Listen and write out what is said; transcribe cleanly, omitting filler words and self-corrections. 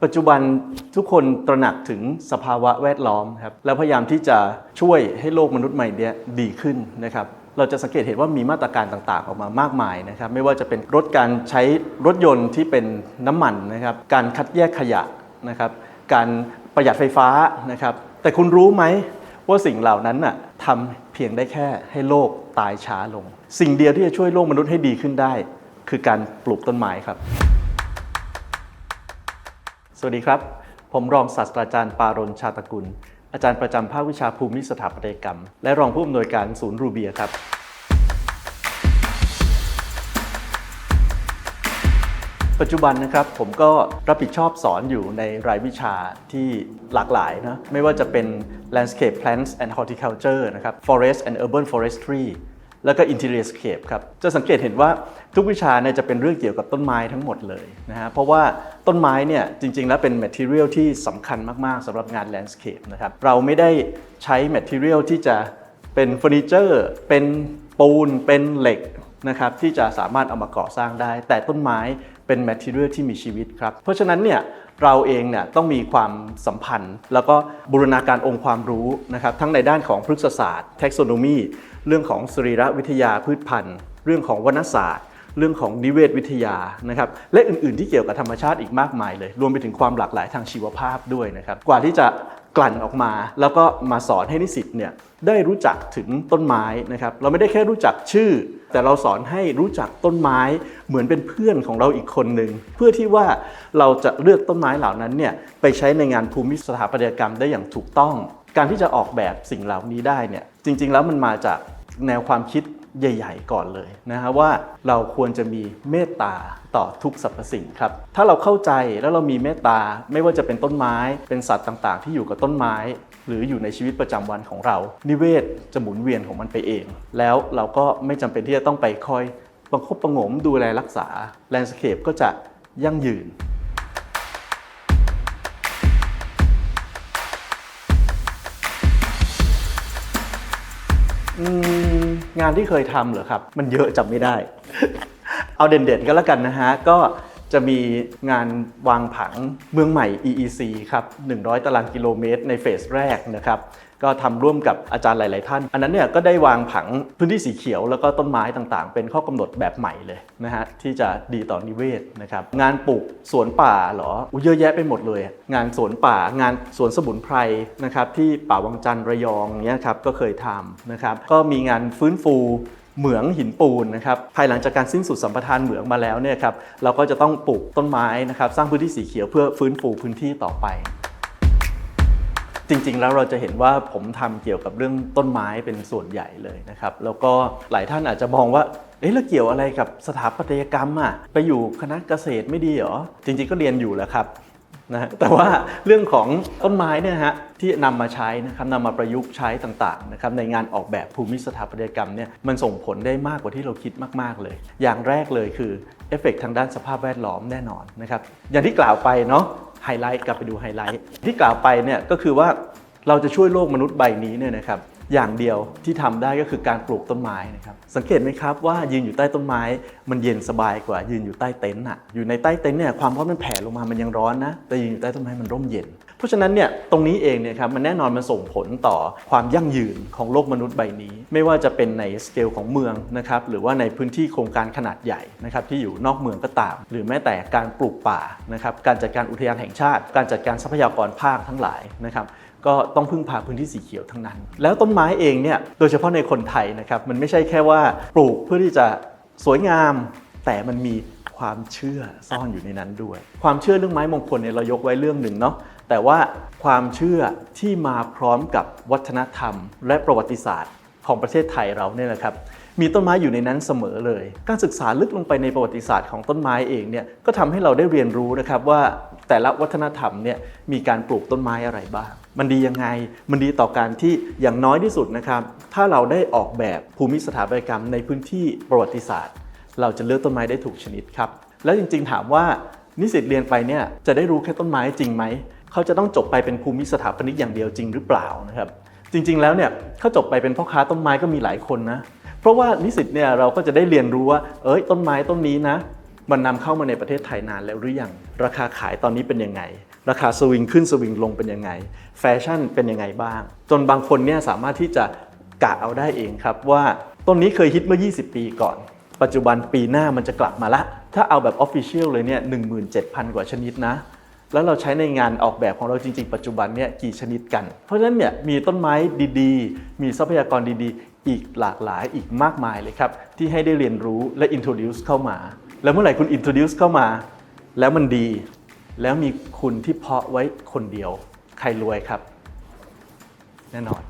ปัจจุบันทุกคนตระหนักถึงสภาวะแวดล้อมครับแล้วพยายามที่จะช่วยให้โลกมนุษย์ใหม่นี้ดีขึ้นนะครับเราจะสังเกตเห็นว่ามีมาตรการต่างๆออกมามากมายนะครับไม่ว่าจะเป็นลดการใช้รถยนต์ที่เป็นน้ำมันนะครับการคัดแยกขยะนะครับการประหยัดไฟฟ้านะครับแต่คุณรู้ไหมว่าสิ่งเหล่านั้นน่ะทำเพียงได้แค่ให้โลกตายช้าลงสิ่งเดียวที่จะช่วยโลกมนุษย์ให้ดีขึ้นได้คือการปลูกต้นไม้ครับสวัสดีครับผมรองศาสตราจารย์ปารณ ชาตกุลอาจารย์ประจำภาควิชาภูมิสถาปัตยกรรมและรองผู้อำนวยการศูนย์รูเบียครับปัจจุบันนะครับผมก็รับผิดชอบสอนอยู่ในรายวิชาที่หลากหลายนะไม่ว่าจะเป็น Landscape Plants and Horticulture นะครับ Forest and Urban Forestry แล้วก็ Interior-scape ครับจะสังเกตเห็นว่าทุกวิชาเนี่ยจะเป็นเรื่องเกี่ยวกับต้นไม้ทั้งหมดเลยนะฮะเพราะว่าต้นไม้เนี่ยจริงๆแล้วเป็น material ที่สำคัญมากๆสำหรับงาน landscape นะครับเราไม่ได้ใช้ material ที่จะเป็นเฟอร์นิเจอร์เป็นปูนเป็นเหล็กนะครับที่จะสามารถเอามาก่อสร้างได้แต่ต้นไม้เป็น material ที่มีชีวิตครับเพราะฉะนั้นเนี่ยเราเองเนี่ยต้องมีความสัมพันธ์แล้วก็บูรณาการองค์ความรู้นะครับทั้งในด้านของพฤกษศาสตร์ taxonomy เรื่องของสรีรวิทยาพืชพันธุ์เรื่องของวรรณศาสตร์เรื่องของนิเวศวิทยานะครับและอื่นๆที่เกี่ยวกับธรรมชาติอีกมากมายเลยรวมไปถึงความหลากหลายทางชีวภาพด้วยนะครับกว่าที่จะกลั่นออกมาแล้วก็มาสอนให้นิสิตเนี่ยได้รู้จักถึงต้นไม้นะครับเราไม่ได้แค่รู้จักชื่อแต่เราสอนให้รู้จักต้นไม้เหมือนเป็นเพื่อนของเราอีกคนหนึ่งเพื่อที่ว่าเราจะเลือกต้นไม้เหล่านั้นเนี่ยไปใช้ในงานภูมิสถาปัตยกรรมได้อย่างถูกต้องการที่จะออกแบบสิ่งเหล่านี้ได้เนี่ยจริงๆแล้วมันมาจากแนวความคิดใหญ่ๆก่อนเลยนะฮะว่าเราควรจะมีเมตตาต่อทุกสรรพสิ่งครับถ้าเราเข้าใจแล้วเรามีเมตตาไม่ว่าจะเป็นต้นไม้เป็นสัตว์ต่างๆที่อยู่กับต้นไม้หรืออยู่ในชีวิตประจำวันของเรานิเวศจะหมุนเวียนของมันไปเองแล้วเราก็ไม่จำเป็นที่จะต้องไปคอยประคบประหงมดูแลรักษาแลนด์สเคปก็จะยั่งยืนงานที่เคยทำเหรอครับมันเยอะจำไม่ได้ เอาเด่นๆก็แล้วกันนะฮะก็จะมีงานวางผังเมืองใหม่ EEC ครับ100ตารางกิโลเมตรในเฟสแรกนะครับก็ทำร่วมกับอาจารย์หลายๆท่านอันนั้นเนี่ยก็ได้วางผังพื้นที่สีเขียวแล้วก็ต้นไม้ต่างๆเป็นข้อกำหนดแบบใหม่เลยนะฮะที่จะดีต่อนิเวศนะครับงานปลูกสวนป่าเหรอเยอะแยะไปหมดเลยงานสวนป่างานสวนสมุนไพรนะครับที่ป่าวังจันทร์ระยองเนี้ยครับก็เคยทำนะครับก็มีงานฟื้นฟูเหมืองหินปูนนะครับภายหลังจากการสิ้นสุดสัมปทานเหมืองมาแล้วเนี่ยครับเราก็จะต้องปลูกต้นไม้นะครับสร้างพื้นที่สีเขียวเพื่อฟื้นฟูพื้นที่ต่อไปจริงๆแล้วเราจะเห็นว่าผมทำเกี่ยวกับเรื่องต้นไม้เป็นส่วนใหญ่เลยนะครับแล้วก็หลายท่านอาจจะมองว่าแล้วเกี่ยวอะไรกับสถาปัตยกรรมอ่ะไปอยู่คณะเกษตรไม่ดีเหรอจริงๆก็เรียนอยู่แหละครับนะแต่ว่าเรื่องของต้นไม้เนี่ยฮะที่นำมาใช้นะครับนำมาประยุกต์ใช้ต่างๆนะครับในงานออกแบบภูมิสถาปัตยกรรมเนี่ยมันส่งผลได้มากกว่าที่เราคิดมากๆเลยอย่างแรกเลยคือเอฟเฟกต์ทางด้านสภาพแวดล้อมแน่นอนนะครับอย่างที่กล่าวไปเนาะไฮไลท์กลับไปดูไฮไลท์ที่กล่าวไปเนี่ยก็คือว่าเราจะช่วยโลกมนุษย์ใบนี้เนี่ยนะครับอย่างเดียวที่ทำได้ก็คือการปลูกต้นไม้นะครับสังเกตไหมครับว่ายืนอยู่ใต้ต้นไม้มันเย็นสบายกว่ายืนอยู่ใต้เต็นท์อ่ะอยู่ในใต้เต็นท์เนี่ยความร้อนมันแผ่ลงมามันยังร้อนนะแต่ยืนอยู่ใต้ต้นไม้มันร่มเย็นเพราะฉะนั้นเนี่ยตรงนี้เองเนี่ยครับมันแน่นอนมันส่งผลต่อความยั่งยืนของโลกมนุษย์ใบนี้ไม่ว่าจะเป็นในสเกลของเมืองนะครับหรือว่าในพื้นที่โครงการขนาดใหญ่นะครับที่อยู่นอกเมืองก็ตามหรือแม้แต่การปลูกป่านะครับการจัดการอุทยานแห่งชาติการจัดการทรัพยากรภาคทั้งหลายนะครับก็ต้องพึ่งพาพื้นที่สีเขียวทั้งนั้นแล้วต้นไม้เองเนี่ยโดยเฉพาะในคนไทยนะครับมันไม่ใช่แค่ว่าปลูกเพื่อที่จะสวยงามแต่มันมีความเชื่อซ่อนอยู่ในนั้นด้วยความเชื่อเรื่องไม้มงคลเนี่ยเรายกไว้เรื่องหนึ่งเนาะแต่ว่าความเชื่อที่มาพร้อมกับวัฒนธรรมและประวัติศาสตร์ของประเทศไทยเราเนี่ยนะครับมีต้นไม้อยู่ในนั้นเสมอเลยการศึกษาลึกลงไปในประวัติศาสตร์ของต้นไม้เองเนี่ยก็ทำให้เราได้เรียนรู้นะครับว่าแต่ละวัฒนธรรมเนี่ยมีการปลูกต้นไม้อะไรบ้างมันดียังไงมันดีต่อการที่อย่างน้อยที่สุดนะครับถ้าเราได้ออกแบบภูมิสถาปัตยกรรมในพื้นที่ประวัติศาสตร์เราจะเลือกต้นไม้ได้ถูกชนิดครับแล้วจริงๆถามว่านิสิตเรียนไปเนี่ยจะได้รู้แค่ต้นไม้จริงไหมเขาจะต้องจบไปเป็นภูมิสถาปนิกอย่างเดียวจริงหรือเปล่านะครับจริงๆแล้วเนี่ยเขาจบไปเป็นพ่อค้าต้นไม้ก็มีหลายคนนะเพราะว่านิสิตเนี่ยเราก็จะได้เรียนรู้ว่าต้นไม้ต้นนี้นะ มันนำเข้ามาในประเทศไทยนานแล้วหรือยังราคาขายตอนนี้เป็นยังไงราคาสวิงขึ้นสวิงลงเป็นยังไงแฟชั่นเป็นยังไงบ้างจนบางคนเนี่ยสามารถที่จะกะเอาได้เองครับว่าต้นนี้เคยฮิตเมื่อ20 ปีก่อนปัจจุบันปีหน้ามันจะกลับมาละถ้าเอาแบบ Official เลยเนี่ย 17,000 กว่าชนิดนะแล้วเราใช้ในงานออกแบบของเราจริงๆปัจจุบันเนี่ยกี่ชนิดกันเพราะฉะนั้นเนี่ยมีต้นไม้ดีๆมีทรัพยากรดีๆอีกหลากหลายอีกมากมายเลยครับที่ให้ได้เรียนรู้และ introduce เข้ามาแล้วเมื่อไหร่คุณ introduce เข้ามาแล้วมันดีแล้วมีคุณที่เพาะไว้คนเดียวใครรวยครับแน่นอน